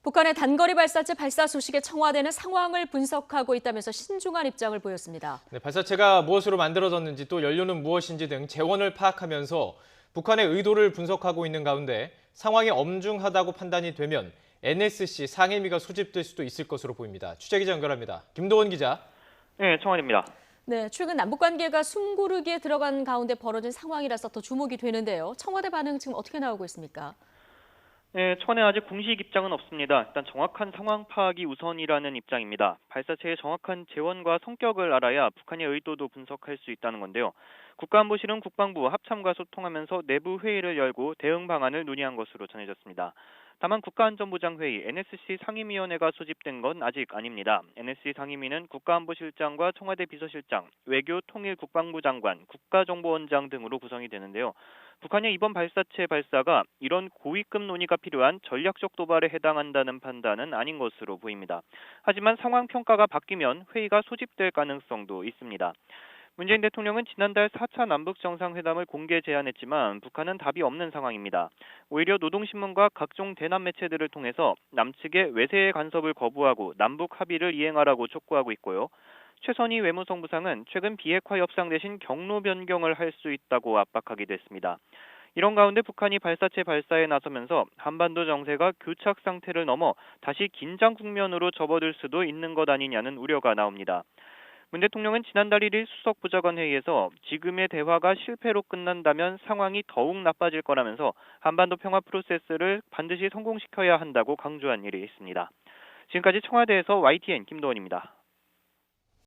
북한의 단거리 발사체 발사 소식에 청와대는 상황을 분석하고 있다면서 신중한 입장을 보였습니다. 네, 발사체가 무엇으로 만들어졌는지 또 연료는 무엇인지 등 재원을 파악하면서 북한의 의도를 분석하고 있는 가운데 상황이 엄중하다고 판단이 되면 NSC 상임위가 소집될 수도 있을 것으로 보입니다. 취재기자 연결합니다. 김도원 기자. 네, 청와대입니다. 네, 최근 남북 관계가 숨고르기에 들어간 가운데 벌어진 상황이라서 더 주목이 되는데요. 청와대 반응 지금 어떻게 나오고 있습니까? 네, 청와대 아직 공식 입장은 없습니다. 일단 정확한 상황 파악이 우선이라는 입장입니다. 발사체의 정확한 재원과 성격을 알아야 북한의 의도도 분석할 수 있다는 건데요. 국가안보실은 국방부 합참과 소통하면서 내부 회의를 열고 대응 방안을 논의한 것으로 전해졌습니다. 다만 국가안전보장회의 NSC 상임위원회가 소집된 건 아직 아닙니다. NSC 상임위는 국가안보실장과 청와대 비서실장, 외교 통일국방부 장관, 국가정보원장 등으로 구성이 되는데요. 북한의 이번 발사체 발사가 이런 고위급 논의가 필요한 전략적 도발에 해당한다는 판단은 아닌 것으로 보입니다. 하지만 상황 평가가 바뀌면 회의가 소집될 가능성도 있습니다. 문재인 대통령은 지난달 4차 남북정상회담을 공개 제안했지만 북한은 답이 없는 상황입니다. 오히려 노동신문과 각종 대남 매체들을 통해서 남측의 외세의 간섭을 거부하고 남북 합의를 이행하라고 촉구하고 있고요. 최선희 외무성부상은 최근 비핵화 협상 대신 경로 변경을 할 수 있다고 압박하기도 했습니다. 이런 가운데 북한이 발사체 발사에 나서면서 한반도 정세가 교착 상태를 넘어 다시 긴장 국면으로 접어들 수도 있는 것 아니냐는 우려가 나옵니다. 문 대통령은 지난달 1일 수석보좌관 회의에서 지금의 대화가 실패로 끝난다면 상황이 더욱 나빠질 거라면서 한반도 평화 프로세스를 반드시 성공시켜야 한다고 강조한 일이 있습니다. 지금까지 청와대에서 YTN 김도원입니다.